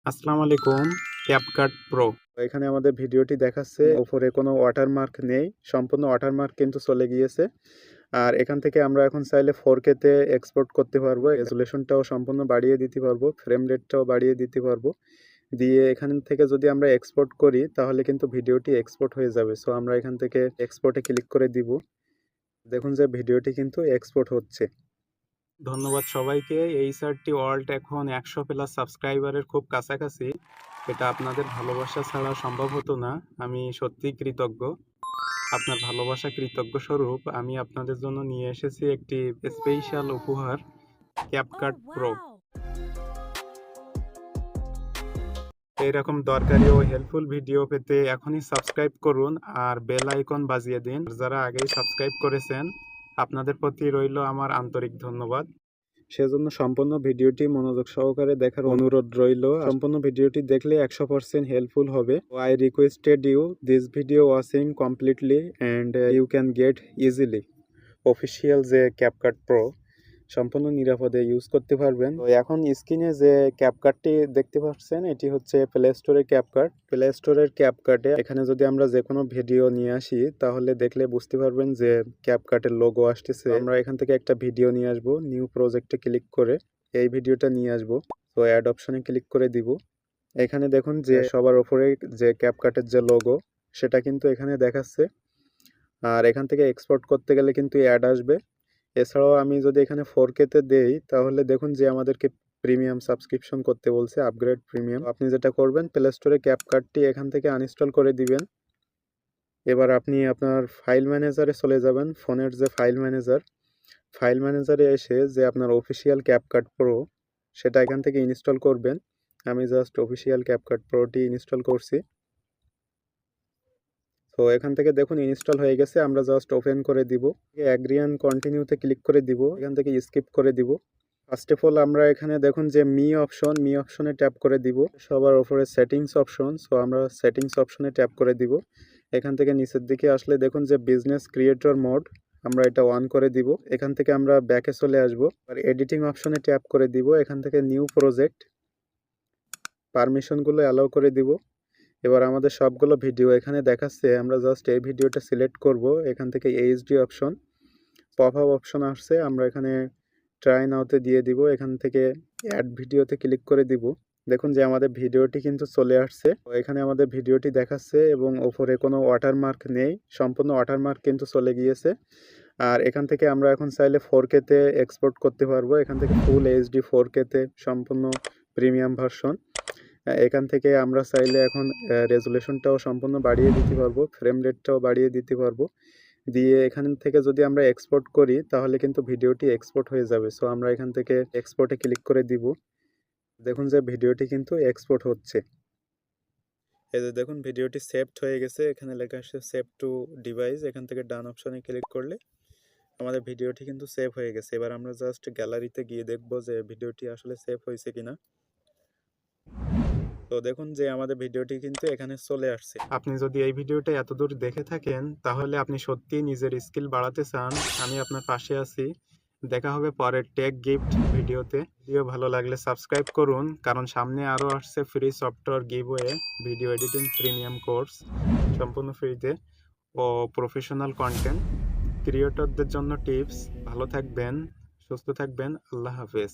আসসালামু আলাইকুম। CapCut pro. এখানে আমাদের ভিডিওটি দেখাচ্ছে উপরে কোনো ওয়াটারমার্ক নেই, সম্পূর্ণ ওয়াটারমার্ক কিন্তু চলে গিয়েছে। আর এখান থেকে আমরা এখন চাইলে 4K তে এক্সপোর্ট করতে পারবো, রেজুলেশনটাও সম্পূর্ণ বাড়িয়ে দিতে পারবো, ফ্রেম রেটটাও বাড়িয়ে দিতে পারবো। দিয়ে এখান থেকে যদি আমরা এক্সপোর্ট করি তাহলে কিন্তু ভিডিওটি এক্সপোর্ট হয়ে যাবে। সো আমরা এখান থেকে এক্সপোর্টে ক্লিক করে দিব। দেখুন যে ভিডিওটি কিন্তু এক্সপোর্ট হচ্ছে। ধন্যবাদ সবাইকে। এই চারটি ওয়ার্ল্ড এখন 100+ সাবস্ক্রাইবারের খুব কাছাকাছি। এটা আপনাদের ভালোবাসা ছাড়া সম্ভব হতো না। আমি সত্যিই কৃতজ্ঞ। আপনার ভালোবাসা কৃতজ্ঞ স্বরূপ আমি আপনাদের জন্য নিয়ে এসেছি একটি স্পেশাল উপহার, ক্যাপকাট প্রো। এইরকম দরকারি ও হেল্পফুল ভিডিও পেতে এখনই সাবস্ক্রাইব করুন আর বেল আইকন বাজিয়ে দিন। যারা আগেই সাবস্ক্রাইব করেছেন আপনাদের প্রতি রইল আমার আন্তরিক ধন্যবাদ। সেজন্য সম্পূর্ণ ভিডিওটি মনোযোগ সহকারে দেখার অনুরোধ রইল। সম্পূর্ণ ভিডিওটি দেখলে 100% হেল্পফুল হবে। I requested you this video watching completely and you can get easily official যে ক্যাপকাট প্রো সম্পূর্ণ নিরাপদে ইউজ করতে পারবেন। তো এখন স্ক্রিনে যে ক্যাপকাটটি দেখতে পাচ্ছেন এটি হচ্ছে প্লে স্টোরের ক্যাপকাট। প্লে স্টোরের ক্যাপকাটে এখানে যদি আমরা যে কোনো ভিডিও নিয়ে আসি তাহলে দেখলে বুঝতে পারবেন যে ক্যাপকাটের লোগো আসতেছে। আমরা এখান থেকে একটা ভিডিও নিয়ে আসব, নিউ প্রজেক্টে ক্লিক করে এই ভিডিওটা নিয়ে আসব। তো অ্যাড অপশনে ক্লিক করে দিব। এখানে দেখুন যে সবার উপরে যে ক্যাপকাটের যে লোগো সেটা কিন্তু এখানে দেখাচ্ছে। আর এখান থেকে এক্সপোর্ট করতে গেলে কিন্তু অ্যাড আসবে। এছাড়াও আমি যদি এখানে 4K তে দেই তাহলে দেখুন যে আমাদেরকে প্রিমিয়াম সাবস্ক্রিপশন করতে বলছে, আপগ্রেড প্রিমিয়াম। আপনি যেটা করবেন প্লে স্টোরে ক্যাপকাটটি এখান থেকে আনইনস্টল করে দিবেন। এবার আপনি আপনার ফাইল ম্যানেজারে চলে যাবেন, ফোনের যে ফাইল ম্যানেজারে এসে যে আপনার অফিসিয়াল ক্যাপকাট প্রো সেটা এখান থেকে ইনস্টল করবেন। আমি জাস্ট অফিসিয়াল ক্যাপকাট প্রোটি ইনস্টল করছি। তো এখান থেকে দেখুন ইনস্টল হয়ে গেছে। আমরা জাস্ট ওপেন করে দিব, অ্যাগ্রি অ্যান্ড কন্টিনিউতে ক্লিক করে দিব, এখান থেকে স্কিপ করে দিব। ফার্স্ট অফ অল আমরা এখানে দেখুন যে মি অপশনে ট্যাপ করে দিব। সবার উপরে সেটিংস অপশন, সো আমরা সেটিংস অপশনে ট্যাপ করে দিব। এখান থেকে নিচের দিকে আসলে দেখুন যে বিজনেস ক্রিয়েটর মোড, আমরা এটা অন করে দিব। এখান থেকে আমরা ব্যাকে চলে আসব, আর এডিটিং অপশনে ট্যাপ করে দিব। এখান থেকে নিউ প্রজেক্ট পারমিশনগুলো অ্যালাউ করে দিব। এবার আমাদের সবগুলো ভিডিও এখানে দেখাচ্ছে, আমরা জাস্ট এই ভিডিওটা সিলেক্ট করব। এখান থেকে HD option, pop up option আসছে, আমরা এখানে ট্রাই নাওতে দিয়ে দিব। এখান থেকে অ্যাড ভিডিওতে ক্লিক করে দিব। দেখুন যে আমাদের ভিডিওটি কিন্তু চলে আসছে। এখানে আমাদের ভিডিওটি দেখাচ্ছে এবং উপরে কোনো ওয়াটারমার্ক নেই, সম্পূর্ণ ওয়াটারমার্ক কিন্তু চলে গিয়েছে। আর এখান থেকে আমরা এখন চাইলে 4K তে এক্সপোর্ট করতে পারবো। এখান থেকে ফুল এইচডি 4K তে সম্পূর্ণ প্রিমিয়াম ভার্সন। এখান থেকে আমরা চাইলে এখন রেজুলেশনটাও সম্পূর্ণ বাড়িয়ে দিতে পারবো, ফ্রেম রেটটাও বাড়িয়ে দিতে পারবো। দিয়ে এখান থেকে যদি আমরা এক্সপোর্ট করি তাহলে কিন্তু ভিডিওটি এক্সপোর্ট হয়ে যাবে। সো আমরা এখান থেকে এক্সপোর্টে ক্লিক করে দিব। দেখুন যে ভিডিওটি কিন্তু এক্সপোর্ট হচ্ছে। এই যে দেখুন ভিডিওটি সেভড হয়ে গেছে, এখানে লেখা আসছে সেভ টু ডিভাইস। এখান থেকে ডান অপশনে ক্লিক করলে আমাদের ভিডিওটি কিন্তু সেভ হয়ে গেছে। এবার আমরা জাস্ট গ্যালারিতে গিয়ে দেখবো যে ভিডিওটি আসলে সেভ হয়েছে কিনা। তো দেখুন যে আমাদের ভিডিওটি কিন্তু এখানে চলে আসছে। আপনি যদি এই ভিডিওটা এতদূর দেখে থাকেন তাহলে আপনি সত্যিই নিজের স্কিল বাড়াতে চান, আমি আপনার পাশে আছি। দেখা হবে পরের টেক গিফট ভিডিওতে। ভিডিও ভালো লাগলে সাবস্ক্রাইব করুন, কারণ সামনে আরও আসছে free software giveaway, video editing premium course সম্পূর্ণ ফ্রিতে ও প্রফেশনাল কন্টেন্ট ক্রিয়েটরদের জন্য টিপস। ভালো থাকবেন, সুস্থ থাকবেন। আল্লাহ হাফেজ।